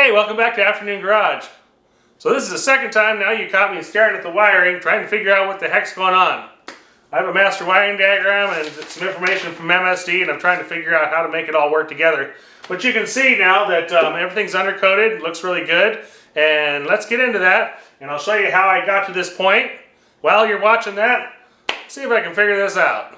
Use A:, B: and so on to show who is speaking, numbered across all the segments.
A: Hey, welcome back to Afternoon Garage. So this is the second time now you caught me staring at the wiring, trying to figure out what the heck's going on. I have a master wiring diagram and some information from MSD, and I'm trying to figure out how to make it all work together. But you can see now that everything's undercoated, looks really good, and let's get into that, and I'll show you how I got to this point. While you're watching that, see if I can figure this out.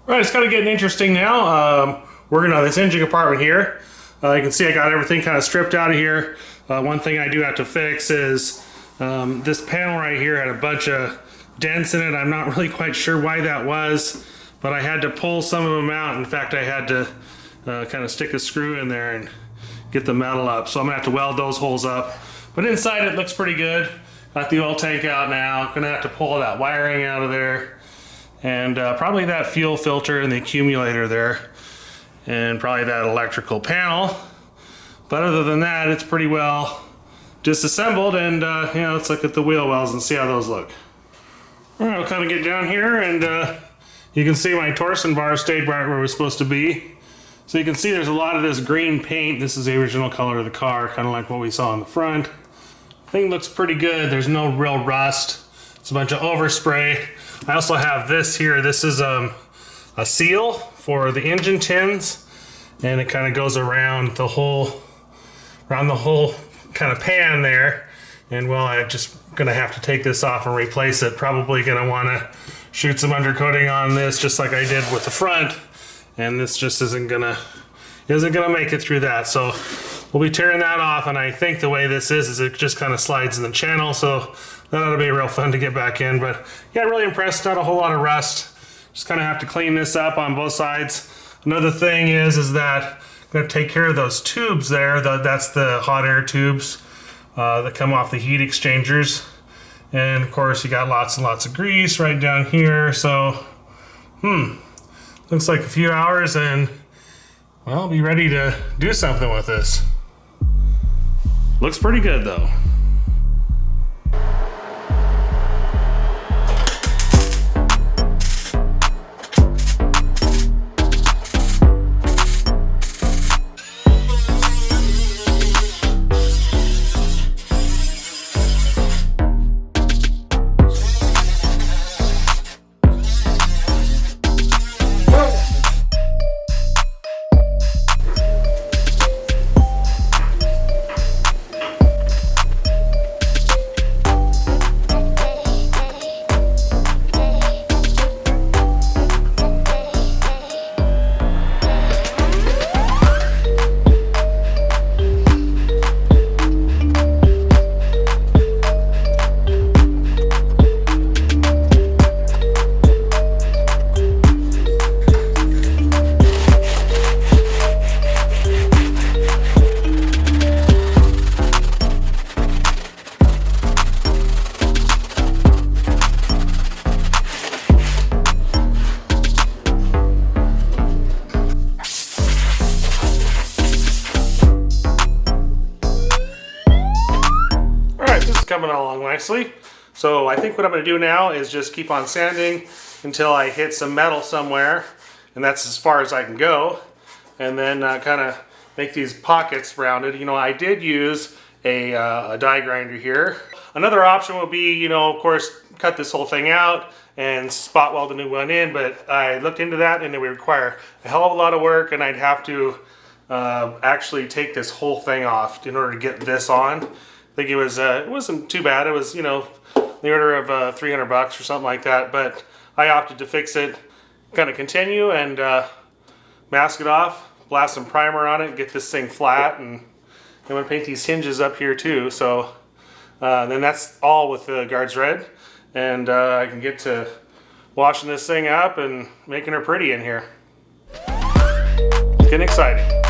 A: All right, it's kind of getting interesting now. Working on this engine compartment here. You can see I got everything kind of stripped out of here. One thing I do have to fix is this panel right here had a bunch of dents in it. I'm not really quite sure why that was, but I had to pull some of them out. In fact, I had to kind of stick a screw in there and get the metal up. So I'm gonna have to weld those holes up. But inside it looks pretty good. Got the oil tank out now. Gonna have to pull that wiring out of there. And probably that fuel filter and the accumulator there. And probably that electrical panel. But other than that, it's pretty well disassembled, and let's look at the wheel wells and see how those look. All right, we'll kind of get down here, and you can see my torsion bar stayed right where it was supposed to be. So you can see there's a lot of this green paint. This is the original color of the car, kind of like what we saw in the front. Thing looks pretty good. There's no real rust. It's a bunch of overspray. I also have this here. This is a seal for the engine tins, and it kind of goes around the whole kind of pan there. And well, I'm just gonna have to take this off and replace it. Probably gonna want to shoot some undercoating on this, just like I did with the front. And this just isn't gonna make it through that. So we'll be tearing that off. And I think the way this is it just kind of slides in the channel. So that ought to be real fun to get back in. But yeah, really impressed. Not a whole lot of rust. Just kind of have to clean this up on both sides. Another thing is that I'm going to take care of those tubes there. That's the hot air tubes that come off the heat exchangers. And of course you got lots and lots of grease right down here. So, looks like a few hours and well, I'll be ready to do something with this. Looks pretty good though. Coming along nicely. So I think what I'm going to do now is just keep on sanding until I hit some metal somewhere, and that's as far as I can go, and then kind of make these pockets rounded. I did use a die grinder here. Another option would be, of course, cut this whole thing out and spot weld a new one in, but I looked into that and it would require a hell of a lot of work, and I'd have to actually take this whole thing off in order to get this on. I think it wasn't too bad. It was, the order of 300 bucks or something like that. But I opted to fix it, kind of continue and mask it off, blast some primer on it, get this thing flat, and I'm going to paint these hinges up here too. So then that's all with the guards red, and I can get to washing this thing up and making her pretty in here. It's getting exciting.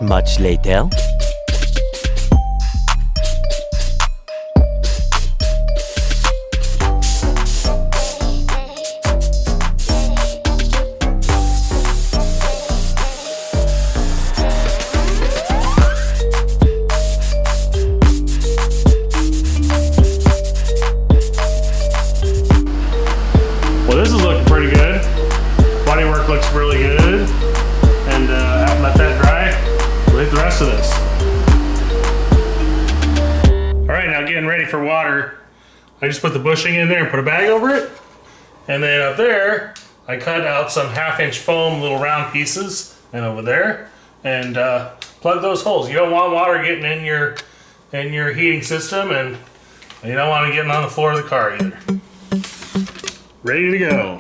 B: Much later.
A: Well, this is looking pretty good. Bodywork looks really good. And after let that dry, we'll hit the rest of this. Alright, now getting ready for water. I just put the bushing in there and put a bag over it. And then up there, I cut out some 1/2-inch foam, little round pieces, and over there, and plug those holes. You don't want water getting in your heating system, and you don't want it getting on the floor of the car either. Ready to go.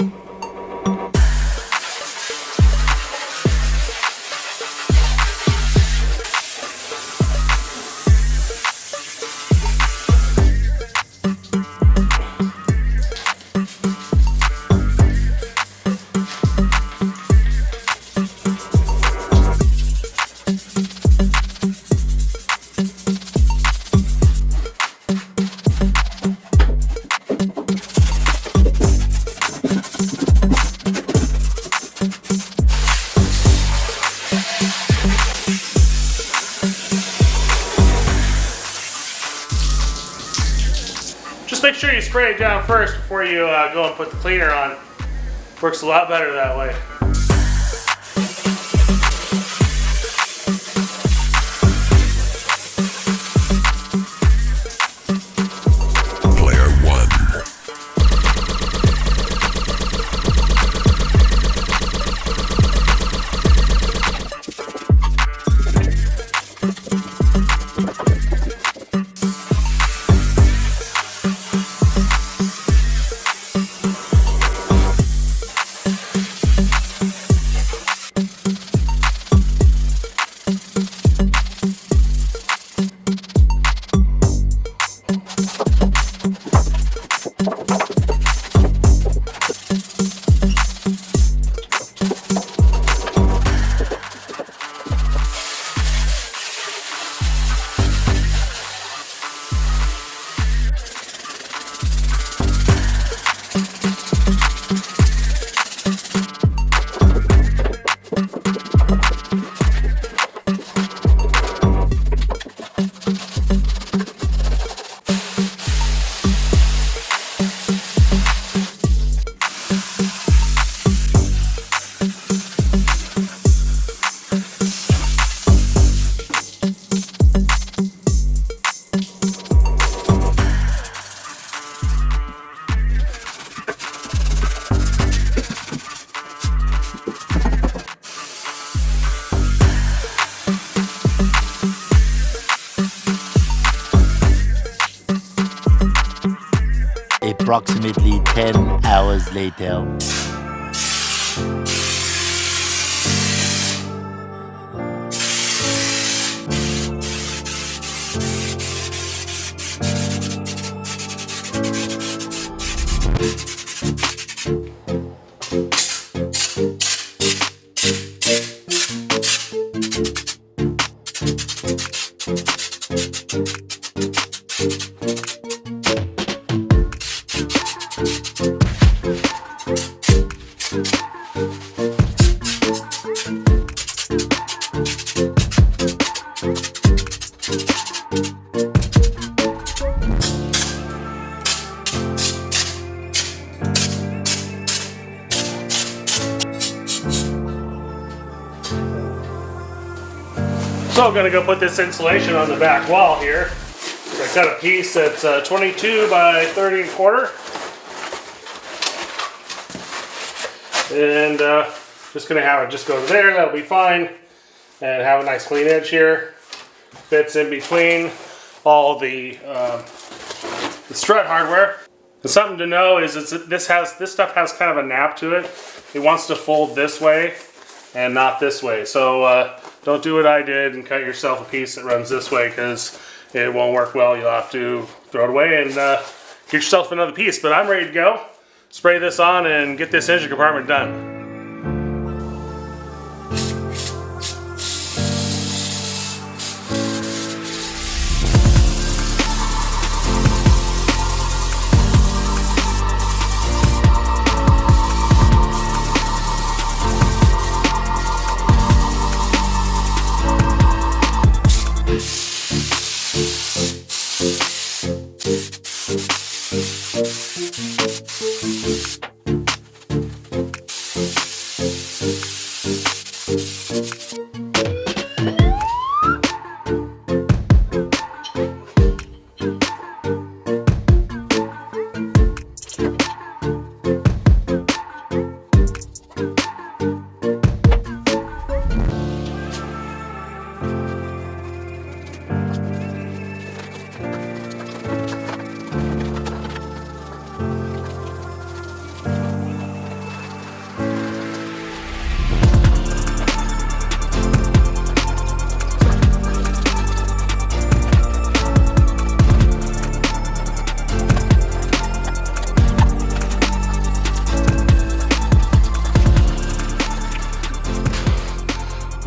A: Just make sure you spray it down first before you go and put the cleaner on. Works a lot better that way.
B: Approximately 10 hours later.
A: So I'm gonna go put this insulation on the back wall here. So I cut a piece that's 22 by 30 1/4. And just gonna have it just go there, that'll be fine. And have a nice clean edge here. Fits in between all the strut hardware. And something to know is this stuff has kind of a nap to it. It wants to fold this way and not this way. So don't do what I did and cut yourself a piece that runs this way, because it won't work well. You'll have to throw it away and get yourself another piece. But I'm ready to go. Spray this on and get this engine compartment done.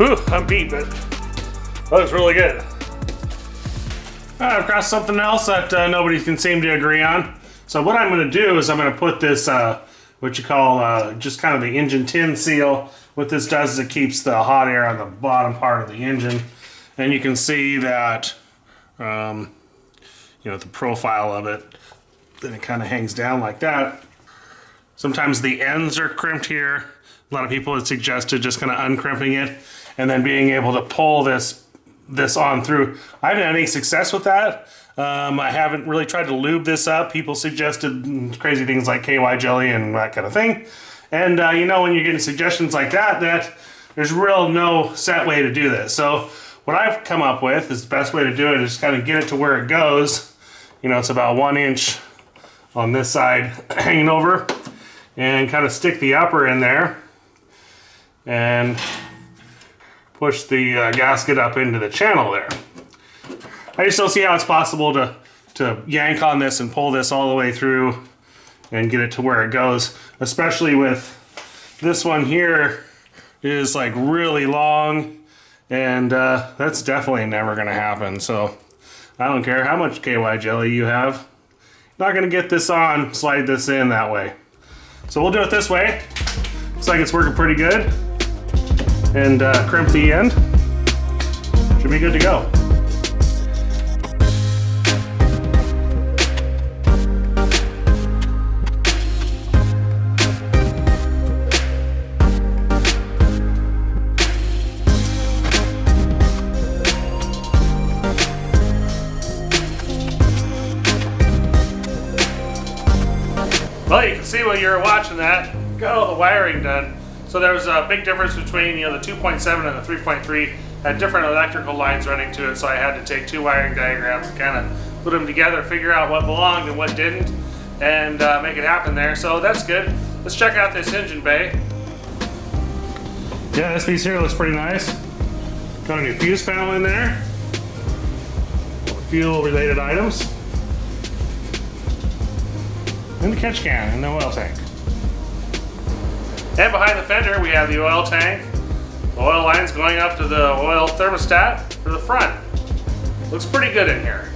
A: Whew, I'm beat, but that was really good. I've got something else that nobody can seem to agree on. So what I'm going to do is I'm going to put this, what you call just kind of the engine tin seal. What this does is it keeps the hot air on the bottom part of the engine. And you can see that, you know, the profile of it, then it kind of hangs down like that. Sometimes the ends are crimped here. A lot of people have suggested just kind of uncrimping it and then being able to pull this on through. I haven't had any success with that. I haven't really tried to lube this up. People suggested crazy things like KY jelly and that kind of thing. And you know, when you're getting suggestions like that there's real no set way to do this. So what I've come up with is the best way to do it is kind of get it to where it goes. You know, it's about 1 inch on this side hanging over, and kind of stick the upper in there and push the gasket up into the channel there. I just don't see how it's possible to yank on this and pull this all the way through and get it to where it goes, especially with this one here is like really long, and that's definitely never gonna happen. So I don't care how much KY jelly you have, not gonna get this on, slide this in that way. So we'll do it this way. Looks like it's working pretty good. And crimp the end. Should be good to go. Well, you can see while you're watching that, got all the wiring done. So there was a big difference between, you know, the 2.7 and the 3.3 had different electrical lines running to it, so I had to take two wiring diagrams and kind of put them together, figure out what belonged and what didn't, and make it happen there. So that's good. Let's check out this engine bay. Yeah, this piece here looks pretty nice. Got a new fuse panel in there. Fuel related items. And the catch can and the oil tank. And behind the fender we have the oil tank. The oil lines going up to the oil thermostat for the front. Looks pretty good in here.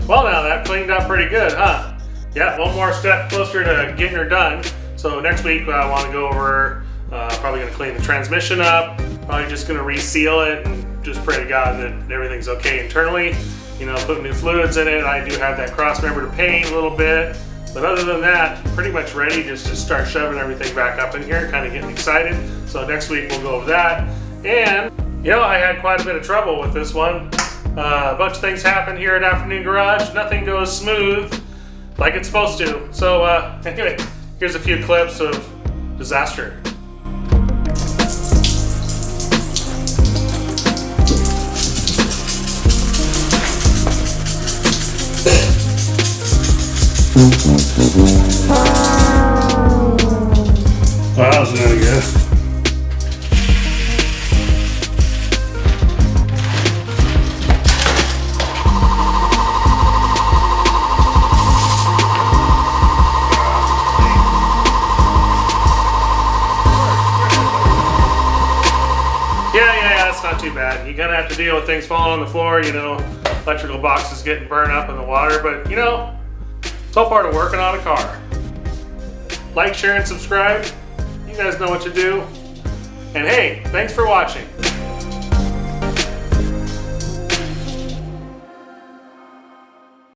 A: Well, now that cleaned up pretty good, huh? Yeah, one more step closer to getting her done. So next week I want to go over, probably going to clean the transmission up. Probably just going to reseal it and just pray to God that everything's okay internally. You know, put new fluids in it. I do have that cross member to paint a little bit. But other than that, pretty much ready just to start shoving everything back up in here, kind of getting excited. So next week we'll go over that. And, you know, I had quite a bit of trouble with this one. A bunch of things happened here at Afternoon Garage. Nothing goes smooth like it's supposed to. So anyway, here's a few clips of disaster. Well, that was really good. Yeah, that's not too bad. You're gonna have to deal with things falling on the floor, you know, electrical boxes getting burned up in the water, but you know, it's all part of working on a car. Like, share, and subscribe. You guys know what to do. And hey, thanks for watching.